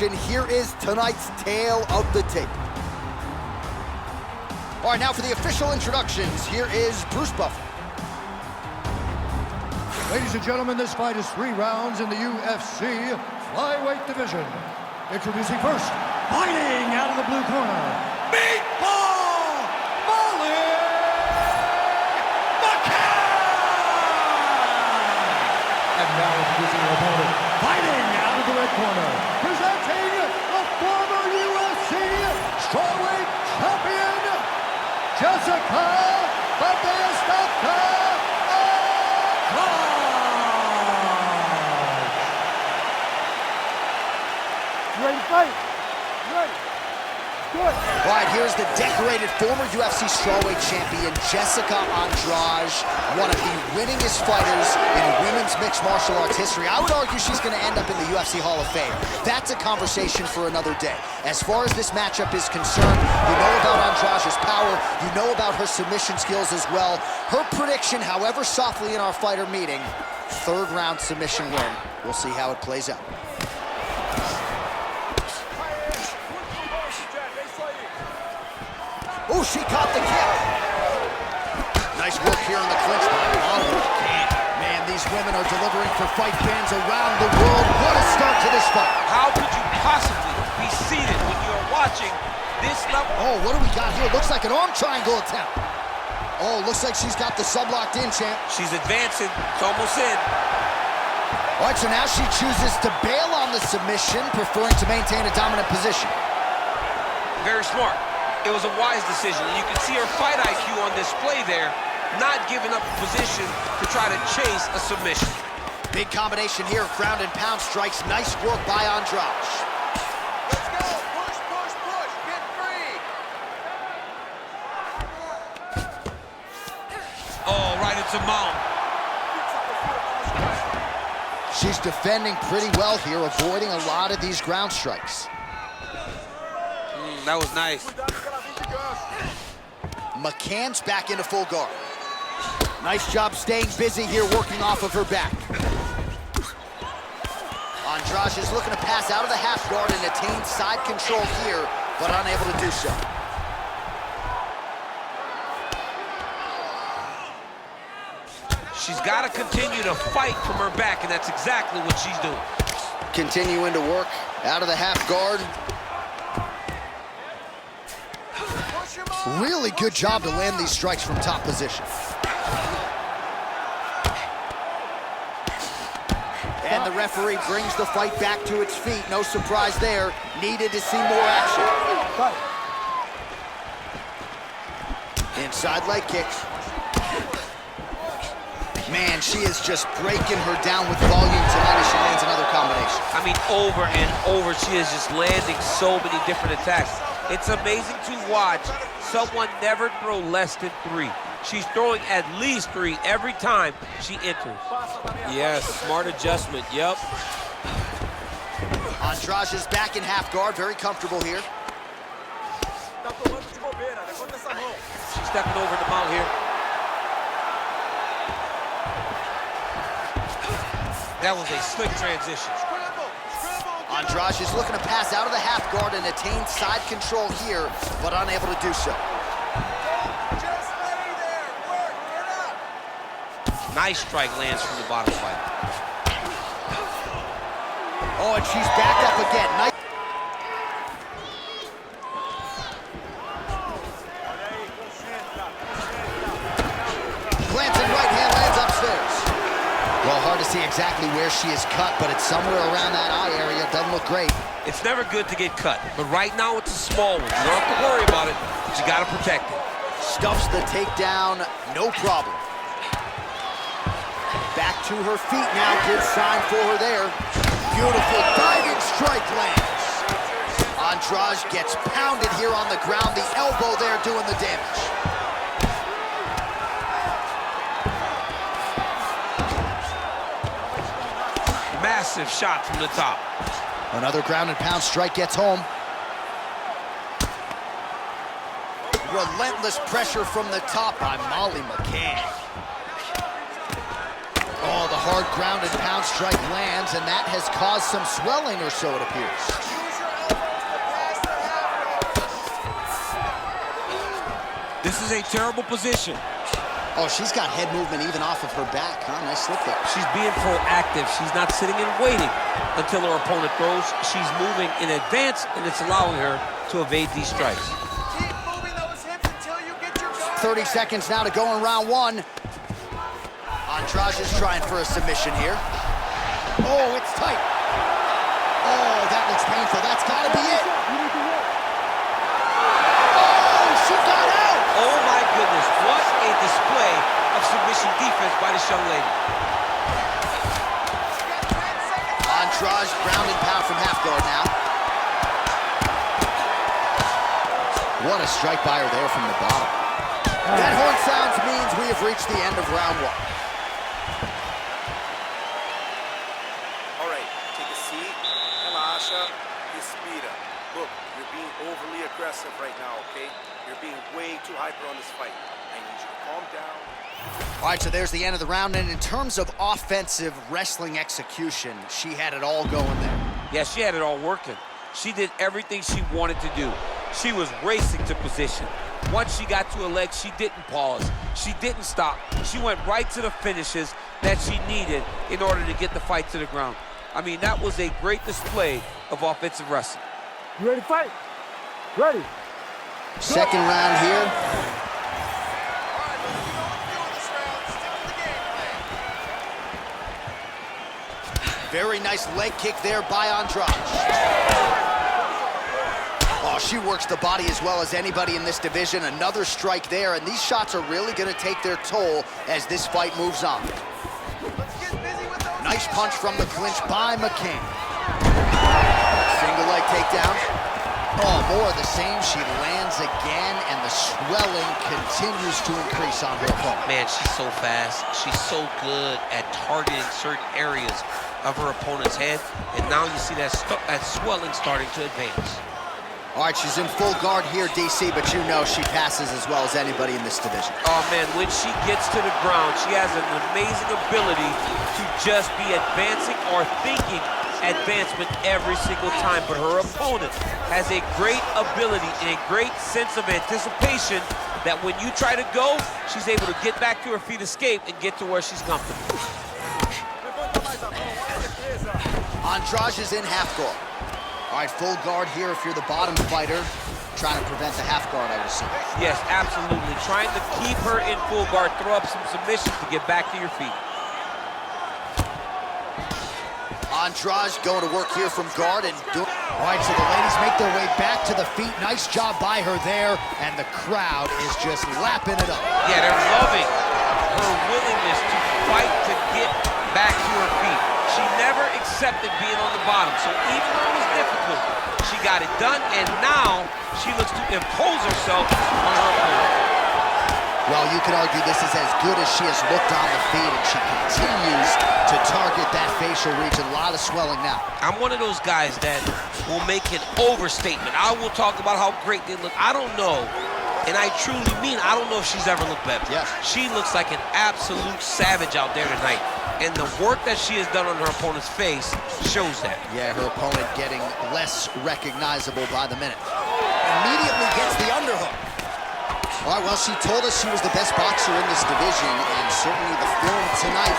attention, here is tonight's tale of the tape. All right, now for the official introductions, here is Bruce Buffer. Ladies and gentlemen, this fight is 3 rounds in the UFC flyweight division. Introducing first, fighting out of the blue corner, Meatball McCann! And now introducing your opponent, fighting out of the red corner, presenting the former UFC strawweight champion, Jessica Andrade. Ready to fight? Ready. Good. All right, here's the decorated former UFC strawweight champion, Jessica Andrade, one of the winningest fighters in women's mixed martial arts history. I would argue she's going to end up in the UFC Hall of Fame. That's a conversation for another day. As far as this matchup is concerned, you know about Andrade's power, you know about her submission skills as well. Her prediction, however softly in our fighter meeting, 3rd round submission win. We'll see how it plays out. Oh, she caught the kick. Nice work here in the clinch by McCann. Man, these women are delivering for fight fans around the world. What a start to this fight. How could you possibly be seated when you're watching this level? Oh, what do we got here? Looks like an arm triangle attempt. Oh, looks like she's got the sub locked in, champ. She's advancing. It's almost in. All right, so now she chooses to bail on the submission, preferring to maintain a dominant position. Very smart. It was a wise decision, and you can see her fight IQ on display there, not giving up a position to try to chase a submission. Big combination here, ground and pound strikes. Nice work by Andrade. Let's go, push, push, push, get free. Oh, right into mount. She's defending pretty well here, avoiding a lot of these ground strikes. That was nice. McCann's back into full guard. Nice job staying busy here, working off of her back. Andrade is looking to pass out of the half guard and attain side control here, but unable to do so. She's got to continue to fight from her back, and that's exactly what she's doing. Continuing to work out of the half guard. Really good job to land these strikes from top position. And the referee brings the fight back to its feet. No surprise there. Needed to see more action. Inside leg kicks. Man, she is just breaking her down with volume tonight as she lands another combination. I mean, over and over, she is just landing so many different attacks. It's amazing to watch someone never throw less than 3. She's throwing at least 3 every time she enters. Yes, smart adjustment, yep. Andrade is back in half guard, very comfortable here. She's stepping over the mount here. That was a slick transition. Andrade is looking to pass out of the half guard and attain side control here, but unable to do so. Nice strike lands from the bottom fight. Oh, and she's back up again. Nice. Glancing right hand lands upstairs. Well, hard to see exactly where she is cut, but it's somewhere around that eye area. Doesn't look great. It's never good to get cut, but right now it's a small one. You don't have to worry about it, but you got to protect it. Stuffs the takedown, no problem. Back to her feet now. Good sign for her there. Beautiful diving strike lands. Andrade gets pounded here on the ground. The elbow there doing the damage. Massive shot from the top. Another ground and pound strike gets home. Relentless pressure from the top by McCann. Oh, the hard ground and pound strike lands, and that has caused some swelling or so, it appears. This is a terrible position. Oh, she's got head movement even off of her back, huh? Nice slip there. She's being proactive. She's not sitting and waiting until her opponent throws. She's moving in advance, and it's allowing her to evade these strikes. Keep moving those hips until you get your guard 30 seconds now to go in round one. Andrade is trying for a submission here. Oh, it's tight. Oh, that looks painful. That's got to be it. Oh, she got out. Oh, my goodness. What a display of submission defense by this young lady. Andrade ground and pound from half guard now. What a strike by her there from the bottom. That horn sounds means we have reached the end of round one. All right, take a seat. Asha, you speed up. Look, you're being overly aggressive right now, okay? You're being way too hyper on this fight. I need you to calm down. All right, so there's the end of the round, and in terms of offensive wrestling execution, she had it all going there. Yeah, she had it all working. She did everything she wanted to do. She was racing to position. Once she got to her legs, she didn't pause. She didn't stop. She went right to the finishes that she needed in order to get the fight to the ground. I mean, that was a great display of offensive wrestling. You ready to fight? Ready. Second round here. All right, let's go and do this round. Stick to the game plan. Very nice leg kick there by Andrade. Oh, she works the body as well as anybody in this division. Another strike there, and these shots are really going to take their toll as this fight moves on. Let's get busy with those Nice hands. punch from the clinch by McCann. Single leg takedown. Oh, more of the same. She lands again, and the swelling continues to increase on her opponent. Man, she's so fast. She's so good at targeting certain areas of her opponent's head. And now you see that swelling starting to advance. All right, she's in full guard here, DC, but you know she passes as well as anybody in this division. Oh, man, when she gets to the ground, she has an amazing ability to just be advancing or thinking advancement every single time. But her opponent has a great ability and a great sense of anticipation that when you try to go, she's able to get back to her feet, escape, and get to where she's comfortable. Andrade is in half guard. All right, full guard here if you're the bottom fighter. Trying to prevent the half guard, I would assume. Yes, absolutely. Trying to keep her in full guard, throw up some submissions to get back to your feet. Andrade going to work here from guard and do. All right, so the ladies make their way back to the feet. Nice job by her there, and the crowd is just lapping it up. Yeah, they're loving her willingness to fight to get back to her feet. She never accepted being on the bottom, so even though it was difficult, she got it done, and now she looks to impose herself on her opponent. Well, you could argue this is as good as she has looked on the feet, and she continues to target that facial region. A lot of swelling now. I'm one of those guys that will make an overstatement. I will talk about how great they look. I don't know, and I truly mean I don't know if she's ever looked better. Yes. She looks like an absolute savage out there tonight. And the work that she has done on her opponent's face shows that. Yeah, her opponent getting less recognizable by the minute. Immediately gets the underhook. All right, well, she told us she was the best boxer in this division, and certainly the film tonight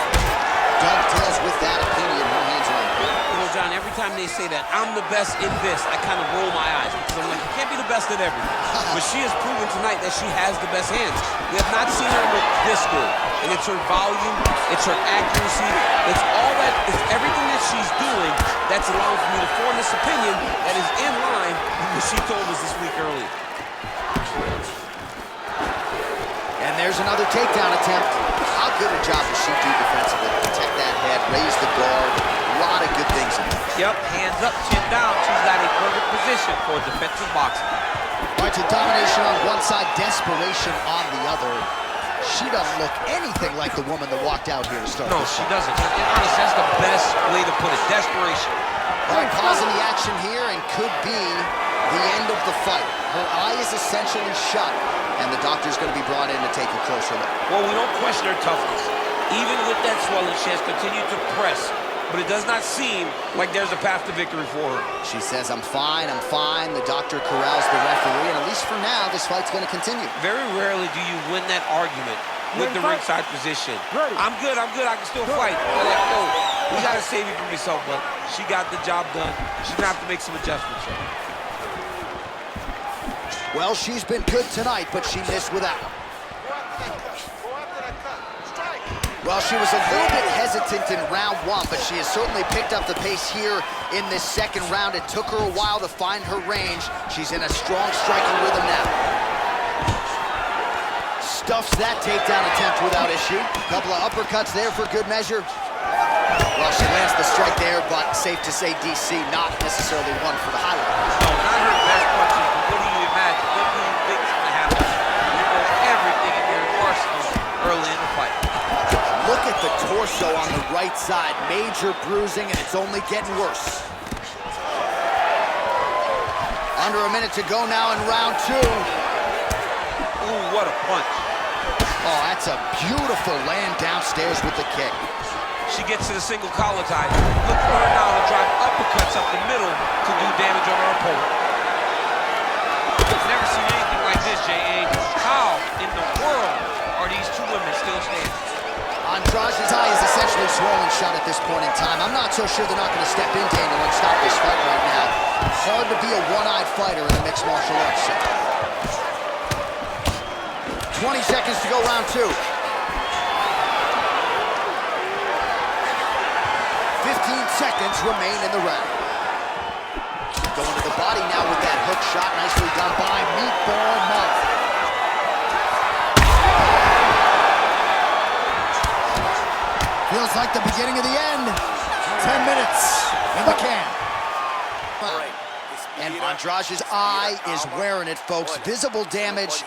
dovetails with that opinion. Her hands are on the ground. You know, John, every time they say that I'm the best in this, I kind of roll my eyes because I'm like, you can't be the best at everything. But she has proven tonight that she has the best hands. We have not seen her look this good. And it's her volume, it's her accuracy, it's all that, it's everything that she's doing that's allowing for me to form this opinion that is in line with what she told us this week earlier. And there's another takedown attempt. How good a job does she do defensively? Protect that head, raise the guard. A lot of good things in there. Yep, hands up, chin down. She's got a perfect position for defensive boxing. All right, to domination on one side, desperation on the other. She doesn't look anything like the woman that walked out here to start. No, she doesn't. And honestly, that's the best way to put it. Desperation. All right, pausing the action here and could be the end of the fight. Her eye is essentially shut, and the doctor's going to be brought in to take a closer look. Well, we don't question her toughness. Even with that swelling, she has continued to press but it does not seem like there's a path to victory for her. She says, I'm fine, I'm fine. The doctor corrals the referee, and at least for now, this fight's going to continue. Very rarely do you win that argument with the ringside position. I'm good, I can still fight. They're like, no, we got to save you from yourself, but she got the job done. She's going to have to make some adjustments. Well, she's been good tonight, but she missed with that one. Well, she was a little bit hesitant in round one, but she has certainly picked up the pace here in this second round. It took her a while to find her range. She's in a strong striking rhythm now. Stuffs that takedown attempt without issue. A couple of uppercuts there for good measure. Well, she lands the strike there, but safe to say DC not necessarily one for the highlight. No, not her best punches, but what do you imagine? What do you think is going to happen? You know everything in their arsenal early in the fight. Look at the torso on the right side. Major bruising, and it's only getting worse. Under a minute to go now in round two. Ooh, what a punch. Oh, that's a beautiful land downstairs with the kick. She gets to the single collar tie. Look for her now to drive uppercuts up the middle to do damage on her opponent. Never seen anything like this, J.A. How in the world are these two women still standing? Andrade's eye is essentially swollen shut at this point in time. I'm not so sure they're not going to step in, Daniel, and stop this fight right now. Hard to be a one-eyed fighter in a mixed martial arts set. 20 seconds to go, round two. 15 seconds remain in the round. Going to the body now with that hook shot. Nicely done by Meatball Mouth. Feels like the beginning of the end. 10 minutes in McCann. And Andrade's eye is wearing it, folks. Visible damage.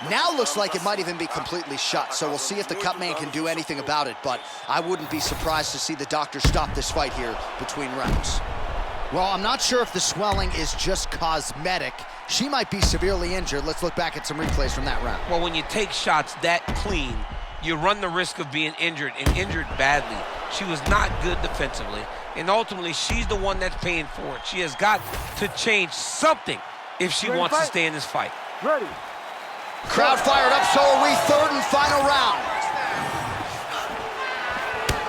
Now looks like it might even be completely shut. So we'll see if the cut man can do anything about it. But I wouldn't be surprised to see the doctor stop this fight here between rounds. Well, I'm not sure if the swelling is just cosmetic. She might be severely injured. Let's look back at some replays from that round. Well, when you take shots that clean, you run the risk of being injured, and injured badly. She was not good defensively, and ultimately, she's the one that's paying for it. She has got to change something if she wants to stay in this fight. Ready. Crowd fired up, so are we. Third and final round.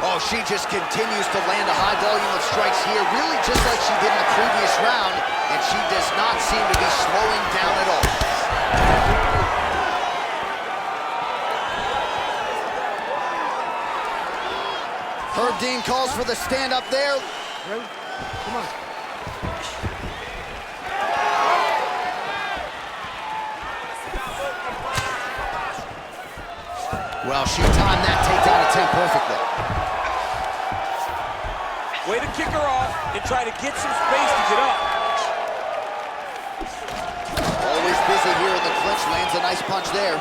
Oh, she just continues to land a high volume of strikes here, really just like she did in the previous round, and she does not seem to be slowing down at all. Herb Dean calls for the stand-up there. Ready? Come on. Well, she timed that takedown attempt perfectly. Way to kick her off and try to get some space to get up. Always busy here in the clinch. Lands a nice punch there.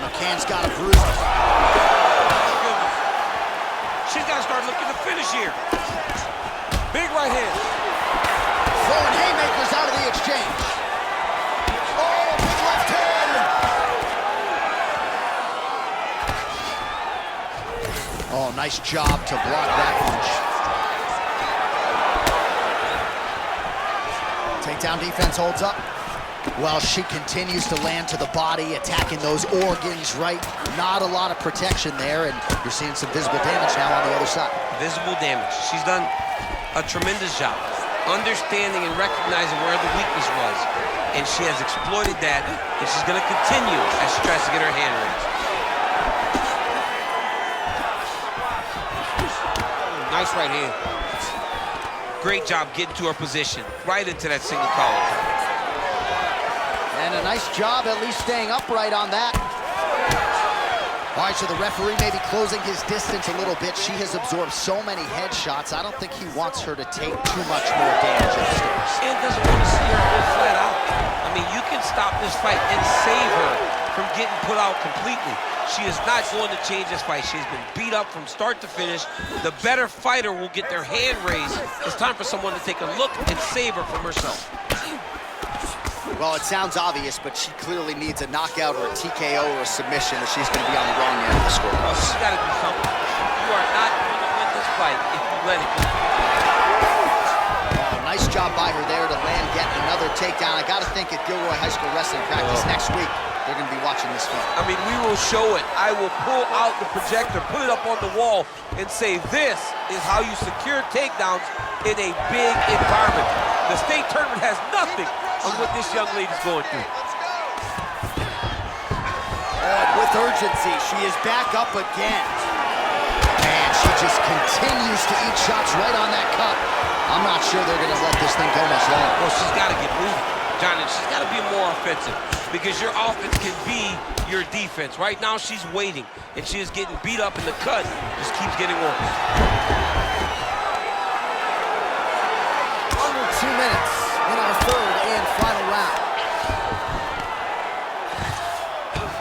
McCann's got a bruise. She's got to start looking to finish here. Big right hand. Throwing haymakers out of the exchange. Oh, big left hand. Oh, nice job to block that punch. Takedown defense holds up. Well, she continues to land to the body, attacking those organs, right? Not a lot of protection there, and you're seeing some visible damage now on the other side. Visible damage. She's done a tremendous job understanding and recognizing where the weakness was, and she has exploited that, and she's going to continue as she tries to get her hand raised. Nice right hand. Great job getting to her position, right into that single collar. And a nice job at least staying upright on that. All right, so the referee may be closing his distance a little bit. She has absorbed so many headshots. I don't think he wants her to take too much more damage upstairs. And doesn't want to see her go flat out. I mean, you can stop this fight and save her from getting put out completely. She is not going to change this fight. She's been beat up from start to finish. The better fighter will get their hand raised. It's time for someone to take a look and save her from herself. Well, it sounds obvious, but she clearly needs a knockout or a TKO or a submission, or she's going to be on the wrong end of the score. Well, she's got to do something. You are not going to win this fight if you let it go. Oh, nice job by her there to land yet another takedown. I got to think at Gilroy High School Wrestling Practice next week, they're going to be watching this fight. I mean, we will show it. I will pull out the projector, put it up on the wall, and say, this is how you secure takedowns in a big environment. The state tournament has nothing on what this young lady's going through. And with urgency, she is back up again. And she just continues to eat shots right on that cup. I'm not sure they're going to let this thing go much longer. Well, she's got to get moving, John, and she's got to be more offensive because your offense can be your defense. Right now, she's waiting, and she is getting beat up in the cut. Just keeps getting worse. Under 2 minutes in our third and final round.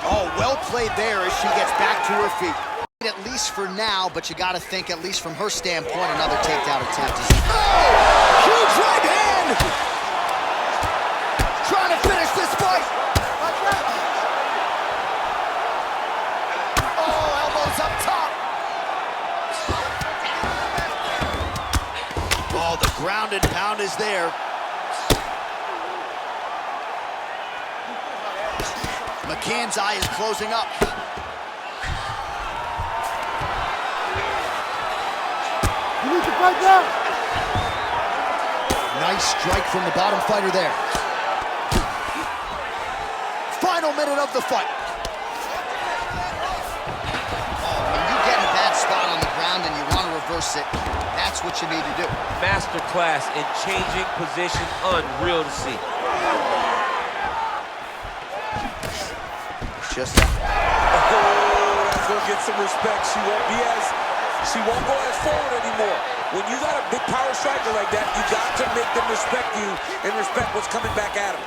Oh, well played there as she gets back to her feet. At least for now, but you got to think, at least from her standpoint, another takedown attempt is... Oh! Huge right hand! Trying to finish this fight! Oh, elbows up top! Oh, the ground and pound is there. McCann's eye is closing up. You need to fight now. Nice strike from the bottom fighter there. Final minute of the fight. Oh, when you get in a bad spot on the ground and you want to reverse it, that's what you need to do. Masterclass in changing position, unreal to see. Just that's gonna get some respect. She won't go as forward anymore. When you got a big power striker like that, you got to make them respect you and respect what's coming back at them.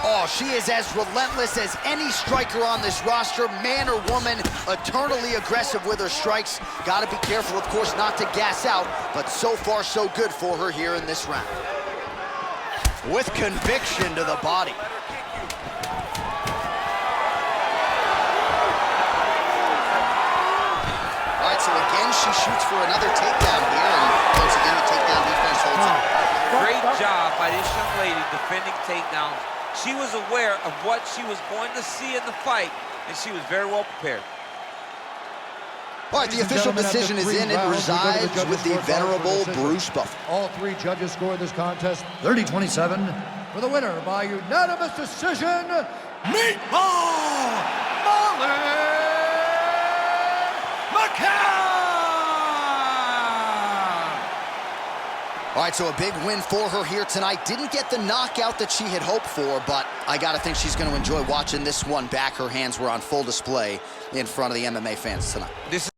oh, she is as relentless as any striker on this roster, man or woman, eternally aggressive with her strikes. Got to be careful, of course, not to gas out, but so far so good for her here in this round. With conviction to the body. All right, so again, she shoots for another takedown here, and once again, the takedown defense holds up. Great job by this young lady defending takedowns. She was aware of what she was going to see in the fight, and she was very well prepared. All right, the official decision is in. It resides with the venerable Bruce Buffer. All three judges scored this contest 30-27 for the winner by unanimous decision, Meatball McCann! All right, so a big win for her here tonight. Didn't get the knockout that she had hoped for, but I got to think she's going to enjoy watching this one back. Her hands were on full display in front of the MMA fans tonight. This